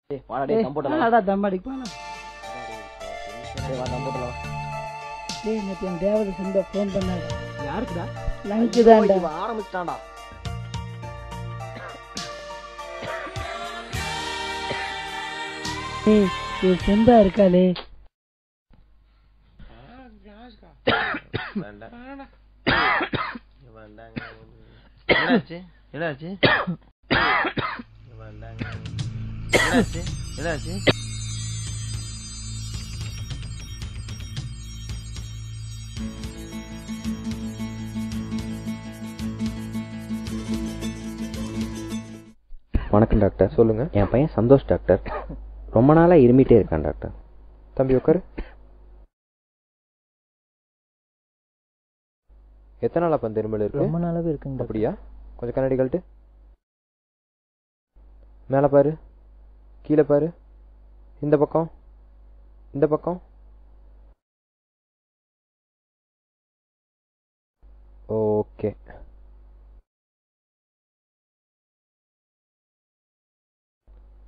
டேய் வாடா டேய் கம்ப்யூட்டர்ல வாடா தம்மாடிக்கு போலாம். டேய் வா கம்ப்யூட்டர்ல வா. டேய் நேத்து என் தேவதை செந்த ஃபோன் பண்ணாங்க. யாருக்குடா? லங்கு தான்டா. இவன் ஆரம்பிச்சிட்டான்டா. டேய் இது செந்தா இருக்காளே. என்னாச்சு என்னாச்சு என்னாச்சு என்னாச்சு? வணக்கம் டாக்டர். சொல்லுங்க. என் பையன் சந்தோஷ் டாக்டர். ரொம்ப நாளா இருமிட்டே இருக்கான் டாக்டர். தம்பி உட்காரு. எத்தனை நாளா பந்த இருமல் இருக்கு? ரொம்ப நாளாவே இருக்குங்க. அப்படியா? கொஞ்சம் கண்ணாடி கழட்டு. மேலே பாரு, கீழே பாரு, இந்த பக்கம், இந்த பக்கம். ஓகே.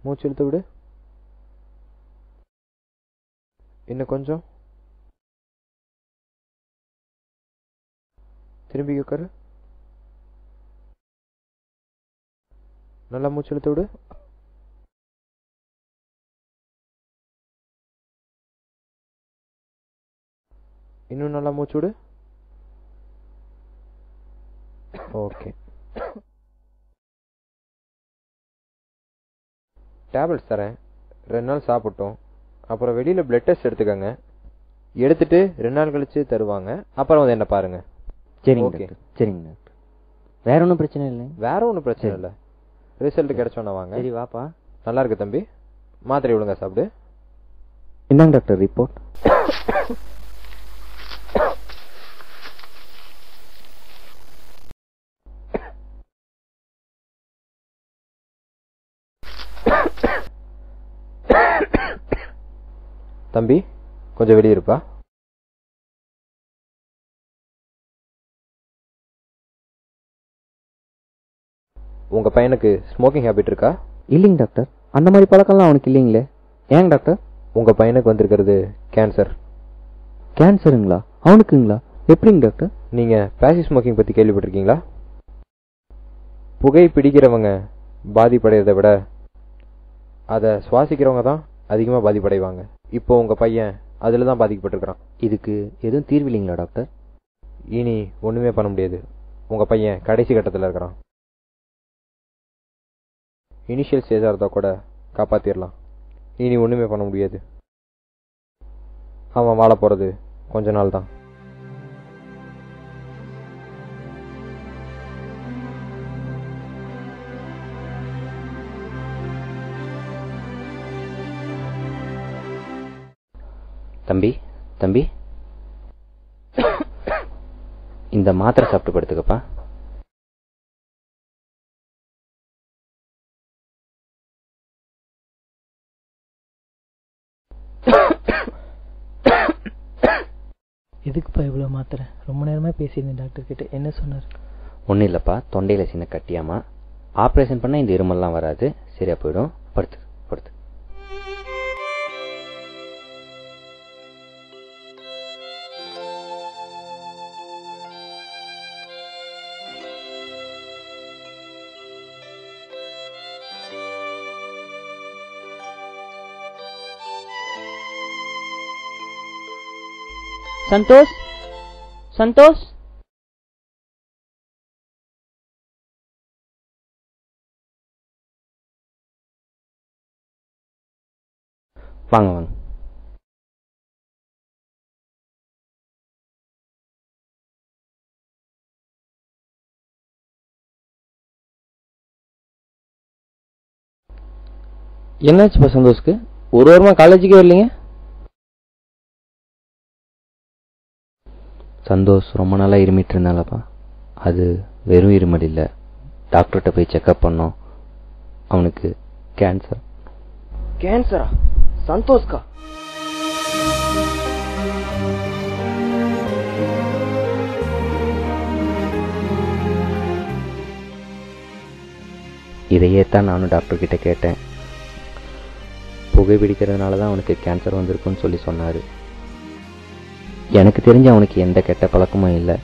மூச்சு இழுத்து விடு. இன்னும் கொஞ்சம். திரும்பி உட்காரு. நல்லா மூச்சு இழுத்து விடு. இன்னும் நல்லா மூச்சு விடு. ஓகே. டேப்லெட்ஸ் தரேன், 2 நாள் சாப்பிட்டோம். அப்புறம் வெளியில் பிளட் டெஸ்ட் எடுத்துக்கோங்க. எடுத்துட்டு 2 நாள் கழிச்சு தருவாங்க. அப்புறம் வந்து என்ன பாருங்க. சரிங்க ஓகே. டாக்டர். சரிங்க டாக்டர். வேற ஒன்றும் பிரச்சனை இல்லை. வேற ஒன்றும் பிரச்சனை இல்லை. ரிசல்ட் கிடைச்சோன்னா வாங்க. சரி வாப்பா. நல்லா இருக்கு தம்பி. மாத்திரை ஒழுங்கா சாப்பிடு. இந்தாங்க டாக்டர் ரிப்போர்ட். தம்பி கொஞ்சம் வெளியே இருப்பா. உங்க பையனுக்கு ஸ்மோக்கிங் ஹேபிட் இருக்கா? இல்லைங்க டாக்டர், அந்த மாதிரி பழக்கம்லாம் அவனுக்கு இல்லைங்களே. ஏங்க டாக்டர்? உங்க பையனுக்கு வந்திருக்கிறது கேன்சர். கேன்சருங்களா? அவனுக்குங்களா? எப்படிங்க டாக்டர்? நீங்க பேசிவ் ஸ்மோக்கிங் பத்தி கேள்விப்பட்டிருக்கீங்களா? புகை பிடிக்கிறவங்க பாதிப்படைறதை விட அதை சுவாசிக்கிறவங்க தான் அதிகமாக பாதிப்படைவாங்க. இப்போ உங்க பையன் அதில் தான் பாதிக்கப்பட்டிருக்கிறான். இதுக்கு எதுவும் தீர்வு இல்லைங்களா டாக்டர்? இனி ஒண்ணுமே பண்ண முடியாது. உங்க பையன் கடைசி கட்டத்தில் இருக்கிறான். இனிஷியல் ஸ்டேஜாக இருந்தால் கூட காப்பாற்றிடலாம். இனி ஒண்ணுமே பண்ண முடியாது. அவன் வாழ போறது கொஞ்ச நாள் தான். தம்பி தம்பி இந்த மாத்திரை சாப்பிட்டு படுத்துக்கப்பா. எதுக்குப்பா இவ்வளோ மாத்திரை? ரொம்ப நேரமா பேசியிருந்தேன் டாக்டர் கிட்ட. என்ன சொன்னார்? ஒன்றும் இல்லைப்பா, தொண்டையில் சின்ன கட்டியாமா. ஆப்ரேஷன் பண்ணால் இந்த இருமல்லாம் வராது, சரியா போயிடும். படுத்து படுத்து. சந்தோஷ் சந்தோஷ் வாங்க வாங்க. என்னாச்சுப்பா சந்தோஷ்க்கு? ஒரு வாரமா காலேஜுக்கே வரலீங்க? சந்தோஷ் ரொம்ப நாளாக இருமிட்டு இருந்தாலப்பா. அது வெறும் இருமல் இல்லை, டாக்டர்கிட்ட போய் செக்அப் பண்ணோம். அவனுக்கு கேன்சர். கேன்சரா? சந்தோஷ்கா? இதையே தான் நானும் டாக்டர் கிட்ட கேட்டேன். புகைப்பிடிக்கிறதுனால தான் அவனுக்கு கேன்சர் வந்திருக்குன்னு சொல்லி சொன்னார். எனக்கு தெரிஞ்சு அவனுக்கு எந்த கெட்ட பழக்கமும் இல்லை,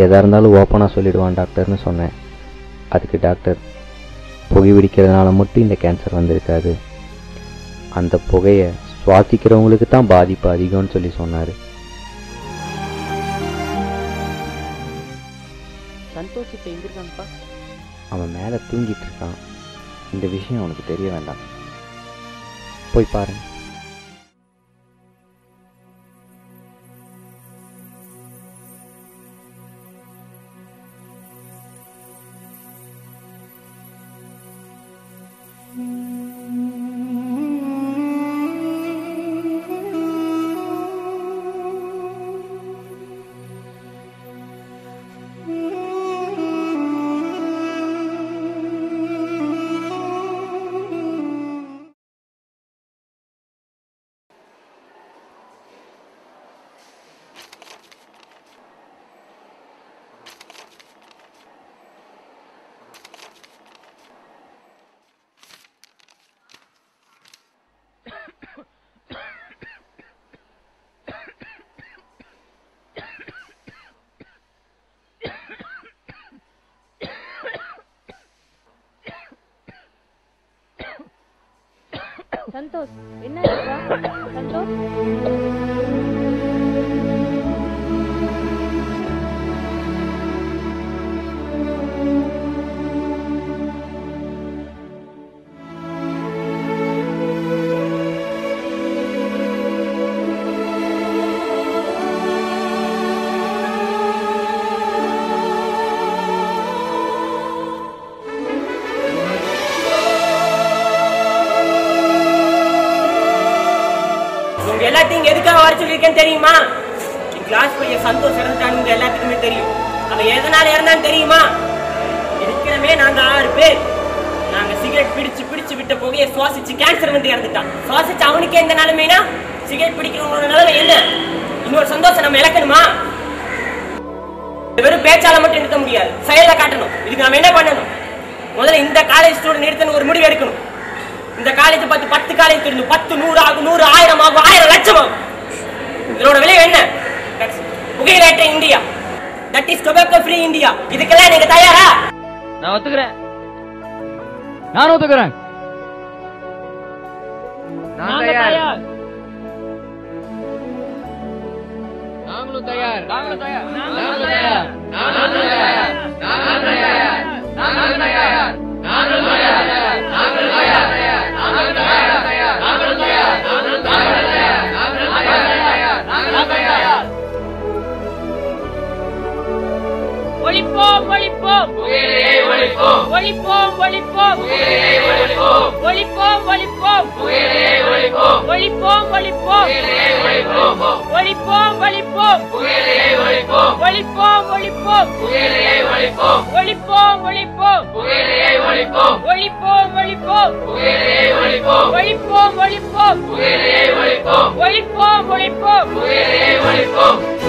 எதாக இருந்தாலும் ஓப்பனாக சொல்லிடுவான் டாக்டர்னு சொன்னேன். அதுக்கு டாக்டர், புகைப்பிடிக்கிறதுனால மட்டும் இந்த கேன்சர் வந்திருக்காது, அந்த புகையை சுவாசிக்கிறவங்களுக்கு தான் பாதிப்பு அதிகம்னு சொல்லி சொன்னார். சந்தோஷ் இப்போ எங்க இருக்கான்ப்பா? அவன் மேலே தூங்கிட்டு இருக்கான். இந்த விஷயம் அவனுக்கு தெரிய வேண்டாம். போய் பாருங்க. சந்தோஷ், என்ன சந்தோஷ்? எல்லாத்தையும் எதுக்காக வர சொல்லியிருக்கேன்னு தெரியுமா? கிளாஸ் பையன் சந்தோஷ் இறந்துட்டானுங்க எல்லாத்துக்குமே தெரியும். அவன் எதனால இறந்தான்னு தெரியுமா? இருக்கிறமே நாங்க 6 பேர். நாங்க சிகரெட் பிடிச்சு விட்ட புகையை சுவாசிச்சு கேன்சர் வந்து இறந்துட்டான். சுவாசிச்சு அவனுக்கே எந்த நிலைமைனா சிகரெட் பிடிக்கிறவங்களோட நிலைமை என்ன? இன்னொரு சந்தோஷம் நம்ம இழக்கணுமா? வெறும் பேச்சால மட்டும் நிறுத்த முடியாது, செயல காட்டணும். இதுக்கு நம்ம என்ன பண்ணணும்? முதல்ல இந்த காலேஜ் ஸ்டூடெண்ட் நிறுத்தணும் ஒரு முடிவு எடுக்கணும். இந்த காலேஜ் 10 காலேஜ் தெரியும், 10 100 ஆகும், 100 1000 ஆகும், 1000 லட்சம் ஆகும். இதோட விளைவு என்ன? புகையிலையற்ற India, that is tobacco free India. இதுக்கெல்லாம் நீங்க தயாரா? நான் ஒத்துக்கிறேன். நான் ஒத்துக்கிறேன். நான் தயார். நாங்களும் தயார். நாங்களும் தயார். நாங்களும் தயார். நாங்களும் தயார். நாங்களும் தயார். நாங்களும் தயார். நாங்களும் தயார். நாங்களும் தயார். நாங்களும் தயார். நாங்களும் தயார். நாங்களும் தயார். நாங்களும் தயார். நாங்களும் தயார். ஒழிப்போம் ஒழிப்போம் புகையிலையை ஒழிப்போம். ஒழிப்போம் ஒழிப்போம் புகையிலையை ஒழிப்போம். ஒழிப்போம் ஒழிப்போம் புகையிலையை ஒழிப்போம். ஒழிப்போம் ஒழிப்போம் புகையிலையை ஒழிப்போம். ஒழிப்போம் ஒழிப்போம் புகையிலையை ஒழிப்போம். ஒழிப்போம் ஒழிப்போம் புகையிலையை ஒழிப்போம். ஒழிப்போம் ஒழிப்போம் புகையிலையை ஒழிப்போம். ஒழிப்போம் ஒழிப்போம் புகையிலையை ஒழிப்போம். ஒழிப்போம் ஒழிப்போம் புகையிலையை ஒழிப்போம். ஒழிப்போம் ஒழிப்போம் புகையிலையை ஒழிப்போம்.